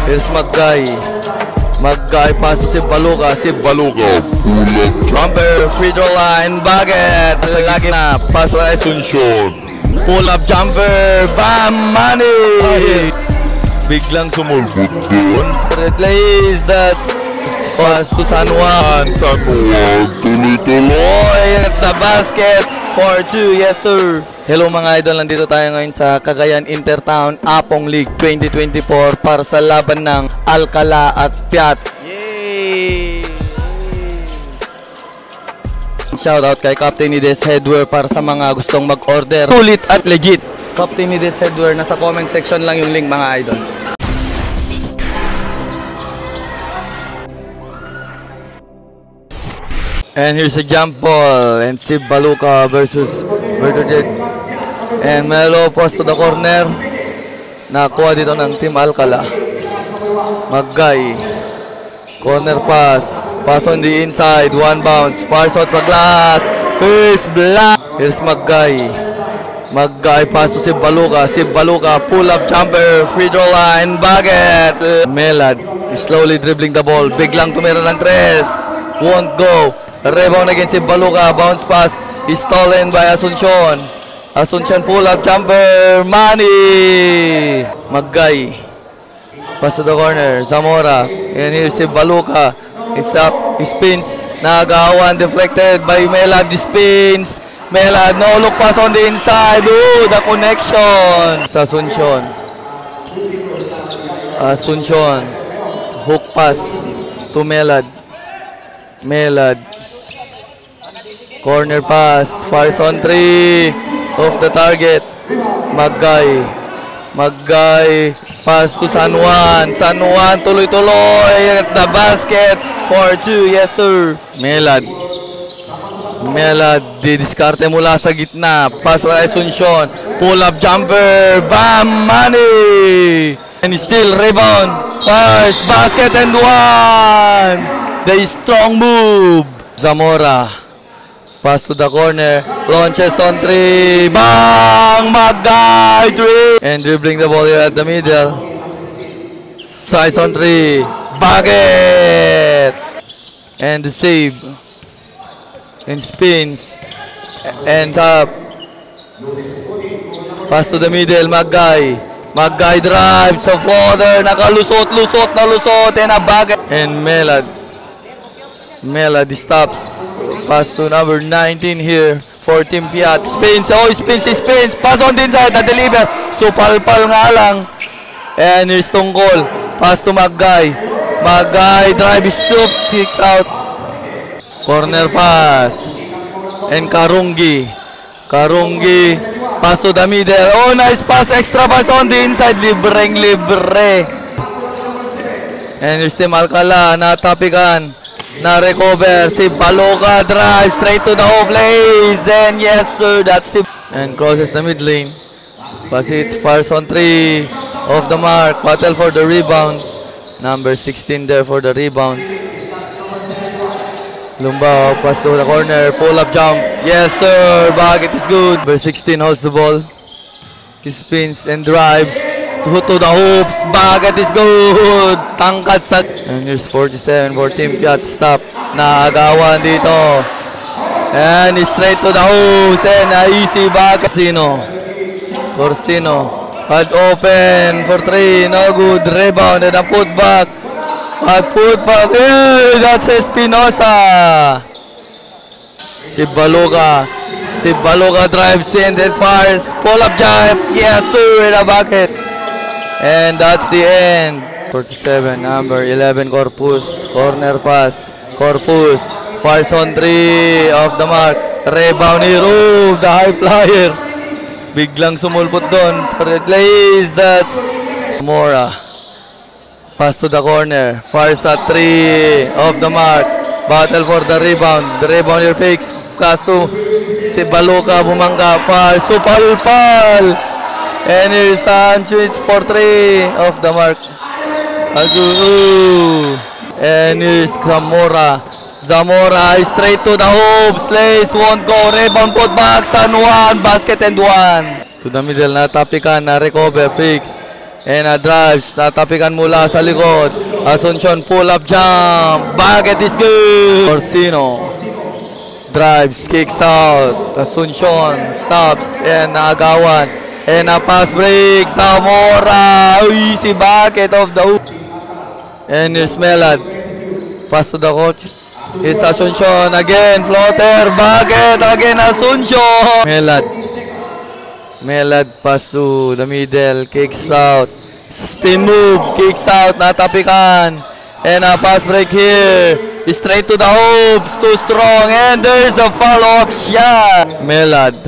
Here's Magay. Magay, pasok si Baluka. Jumper, free throw line, Baget. Lagi na, pass na Asuncion. Pull up jumper, bam, money. Biglang sumulpot doon. Spread plays, that's pass to San Juan. Tuloy at the basket. 4-2, yes sir. Hello mga idol, nandito tayo ngayon sa Cagayan Intertown Apong League 2024 para sa laban ng Alcala at Piat. Yay! Shoutout kay Captain Nides Headwear para sa mga gustong mag-order. Sulit at legit. Captain Nides Headwear, nasa comment section lang yung link mga idol. And here's a jump ball and si Baluka versus Bertuded. And Melo post to the corner. Nakuha dito ng Team Alcala. Magay. Corner pass. Pass on the inside. One bounce. Far shot sa glass. Here's Black. Here's Magay. Magay pass to si Baluka. Si Baluka pull up jumper. Free throw line. Baget. Melad slowly dribbling the ball. Biglang tumira ng tres. Won't go. Rebound against si Baluka. Bounce pass is stolen by Asuncion. Asuncion pull up jumper. Money. Magay. Pass to the corner. Zamora. And here's si Baluka. It's up. He spins. Nagawan. Deflected by Melad. He spins. Melad. No look pass on the inside. Ooh, the connection. Sa Asuncion. Asuncion. Hook pass to Melad. Melad. Corner pass, fires on 3, off the target. Magay. Magay, pass to San Juan. San Juan, tuloy-tuloy at the basket. 4-2, yes sir. Melad. Melad, didiskarte mula sa gitna. Pass na Asuncion. Pull up jumper. Bam! Money! And still rebound. Pass, basket and one! The strong move. Zamora. Pass to the corner. Launches on 3. Bang! Magay! 3. And dribbling the ball here at the middle. Size on 3. Baget! And the save. And spins. And up. Pass to the middle. Magay. Magay drives. So further. Nakalusot. And a Baget. And Melad. Melad stops. Pass to number 19 here for Team Piat. Spins. Oh, spins. Pass on the inside. Na-deliver. So, pal-pal nga lang. And here's Tungkol. Pass to Magay. Magay. Drive. Soups. Kicks out. Corner pass. And Karungi. Karungi. Pass to the middle. Oh, nice pass. Extra pass on the inside. Libre. And here's Team Alcala. Natapikan. Na-recover si Baluka, drive straight to the home place, and yes sir, that's it. And crosses the mid lane. Pass it, fires on 3, off the mark, battle for the rebound. Number 16 there for the rebound. Lumbao, pass to the corner, pull up jump, yes sir, Baget is good. Number 16 holds the ball. He spins and drives. To the hoops, Baget is good. Tangkat sa... And here's 47 for Team Piat. Stop. Naagawan dito. And straight to the hoops. And easy Baget. Corsino. Wide open for 3. No good. Rebound and a putback. Putback. Hey, that's Espinosa. Si Baluka. Si Baluka drives in and fires. Pull up jump. Yes sir. And a bucket. And that's the end. 47, number 11, Corpus. Corner pass. Corpus. Fires on 3. Off the mark. Rebound ni Rube, the high flyer. Biglang sumulpot doon. Spread plays. That's Mora. Pass to the corner. Fires at 3. Off the mark. Battle for the rebound. The rebound here fakes. Pass to si Baluka. Bumangga. Fires. Supal-pal. And here's Sanchez for 3 off the mark. And here's Zamora. Zamora straight to the hoop. Slays won't go. Rebound put back. San Juan. Basket and one. To the middle. Natapikan. Na recover. Picks. And drives. Tatapikan mula sa likod. Asuncion pull-up jump. Bucket is good. Orsino. Drives. Kicks out. Asuncion. Stops. And naagawan. And a pass break. Zamora. Easy bucket of the hoop. And here's Melad. Pass to the coach. It's Asuncion again. Floater. Bucket. Again Asuncion. Melad pass to the middle. Kicks out. Spin move. Kicks out. Natapikan. And a pass break here. Straight to the hoops. Too strong. And there's a follow-up shot. Melad.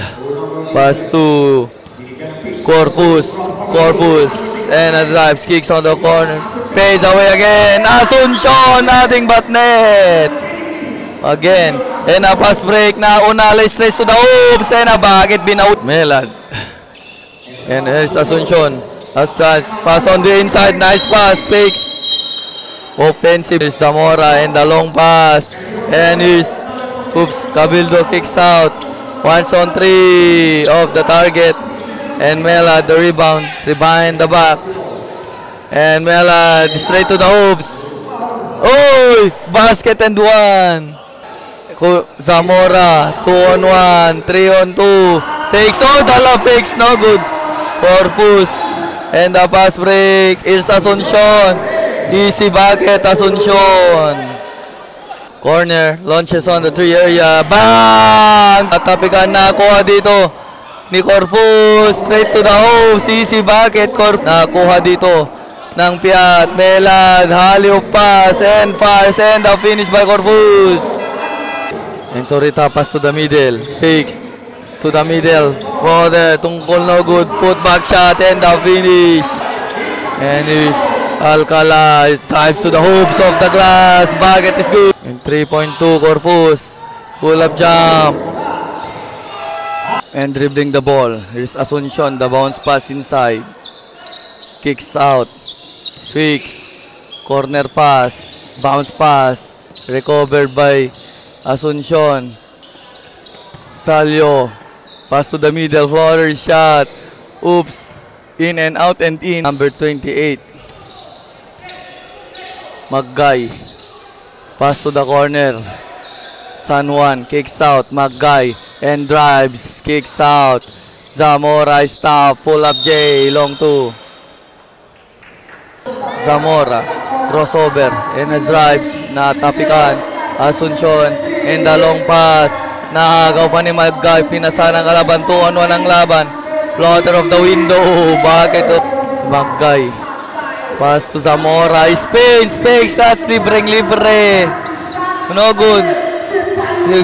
Pass to Corpus. And a drive. Kicks on the corner. Fades away again. Asuncion. Nothing but net. Again. And a pass break na Unalay straight to the hoops. And a bucket binaut. Melad. And here's Asuncion. Pass on the inside. Nice pass. Fakes. Offensive. Here's Zamora and the long pass. And here's Cabildo kicks out. 1 on 3 of the target. And Melad the rebound. Behind the back. And Melad straight to the hoops. Oh! Basket and 1. Zamora. 2 on 1. 3 on 2. Fakes. Oh, dala fakes. No good. Corpus. And the pass break is Asuncion. Easy bucket, Asuncion. Corner, launches on the 3 area. Bang! Tatapikan na kuha dito ni Corpus. Straight to the hose. Easy bucket. Nakuha dito ng Piat. Melad, halio pass and fires and the finish by Corpus. And Sorita pass to the middle. Fakes. To the middle, further, tungkol no good, put back shot and the finish. And here's Alcala, dives to the hoops of the glass, bucket is good. And 3.2 Corpus, pull up jump. And dribbling the ball, here's Asuncion, the bounce pass inside. Kicks out, fix, corner pass, bounce pass, recovered by Asuncion. Salio. Pass to the middle, floater shot. Oops. In and out and in. Number 28. Maggay. Pass to the corner. San Juan kicks out. Maggay. And drives. Kicks out. Zamora stop. Pull up J. Long 2. Zamora. Crossover. And drives. Natapikan. Asuncion. And the long pass. Nakagaw pa ni Maggay, pinasa ng kalaban, 2 on 1 ang laban. Floater of the window, bucket of Maggay. Pass to Zamora, spins, that's libre. No good.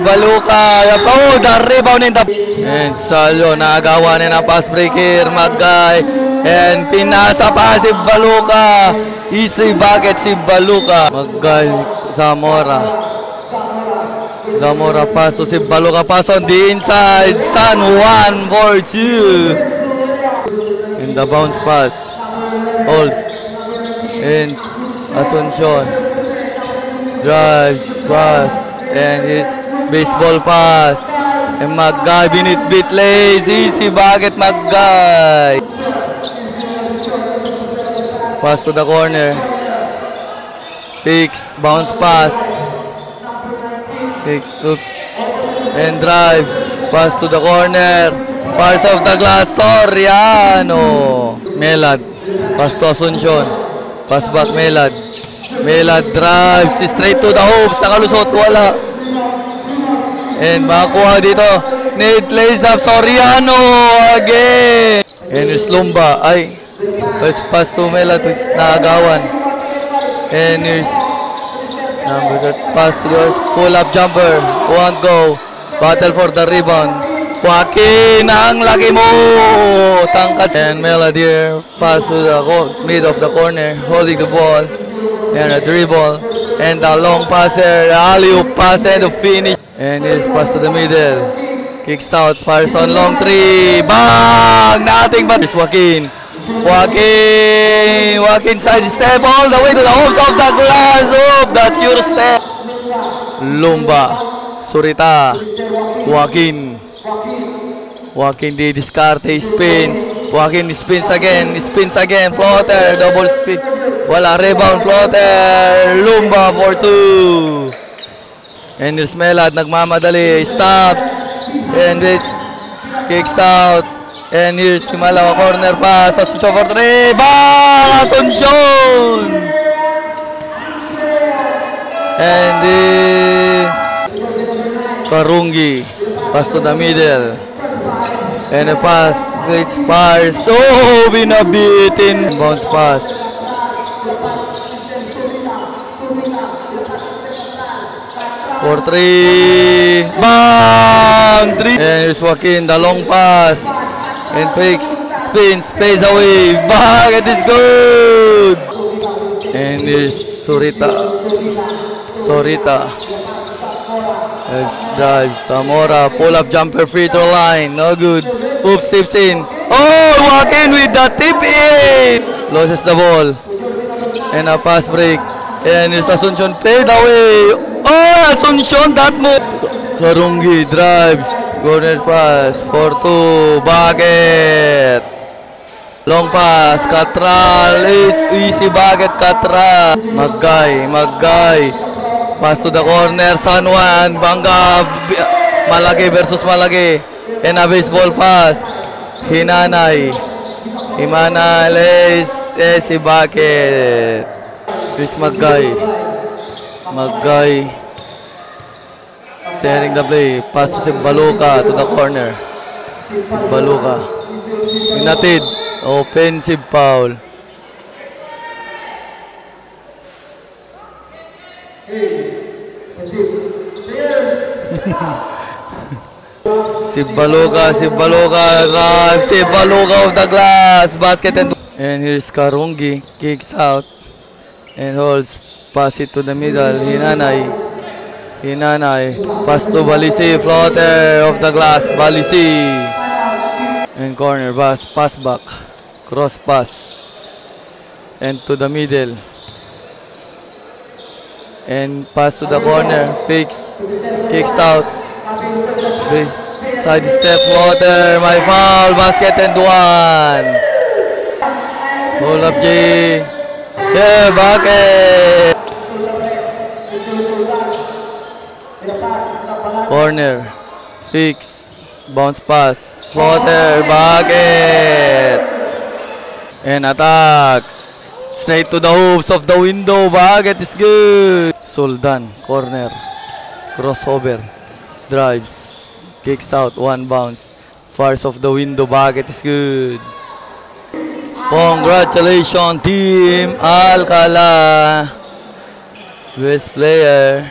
Baluka, oh, the rebound in the... And Salio, nakagawa niya ng pass break here, Maggay. And pinasa pa si Baluka. Easy bucket si Baluka. Maggay, Zamora pass to si Baluka, pass on the inside. San Juan for 2. In the bounce pass. Holds. And Asuncion. Drives. Pass. And it's baseball pass. And Maggay binit lays. Easy bucket Maggay. Pass to the corner. Picks. Bounce pass. Oops. And drives. Pass to the corner. Pass off the glass. Soriano. Melad. Pass to Asuncion. Pass back Melad. Melad drives. Straight to the hoops. Nakalusot. Wala. And makakuha dito. Nate lays up. Soriano. Again. And it's Lumba. Ay. Pass to Melad. It's nakagawan. And it's number 3, pass to the pull-up jumper. Won't go. Battle for the rebound. Joaquin, ang laki mo! Tangkat. And Melad here. Pass to the mid of the corner. Holding the ball. And a dribble. And the long pass there. Alley-oop pass and the finish. And his pass to the middle. Kicks out. Fires on long 3. Bang! Nothing but this Joaquin. Joaquin side step all the way to the hoops of the glass. Oh, that's your step. Lumba, Sorita, Joaquin. Joaquin di discarte, spins. Joaquin spins again, floater, double spin. Wala, rebound, floater, Lumba for 2. And here's Melad, nagmamadali, stops, and it's kicks out. And here's Simalaw, corner pass, Asuncion for 3, bang! Asuncion! And Karungi, pass to the middle. And a pass, it's Pars. Oh, binabitin. Bounce pass. For 3. Bang! 3. And here's Joaquin, the long pass. And fakes, spins, plays away. Bang! It is good! And here's Sorita. Drives, Zamora, pull-up jumper, free throw line, no good. Oops, tips in. Oh, Joaquin with the tip in! Loses the ball. And a pass break. And here's Asuncion, played away. Oh, Asuncion, that move. Karungi drives, corner pass, for 2, bucket. Long pass, Catral, it's easy bucket, Catral. Magay. Pass to the corner, San Juan, Bangga, Malagi versus Malagi. And a baseball pass. Hinanay. Himanales, si bucket. Chris Magay. Sharing the play. Pass to Simbaluka to the corner. Simbaluka. Inatid. Offensive foul. Simbaluka of the glass, basket and here's Karungi, kicks out and holds, pass it to the middle, Hinanay, pass to Balisi, floater of the glass, Balisi, and corner, pass back, cross pass, and to the middle, and pass to the corner, kicks out, side step, floater, my foul, basket and 1. Pull up G. Yeah, bucket. Corner, fix, bounce pass, floater, bucket. And attacks. Straight to the hoops of the window, bucket is good. Soldan, corner, crossover, drives, kicks out, 1 bounce, fars of the window, bucket is good. Congratulations, Team Alcala. Best player.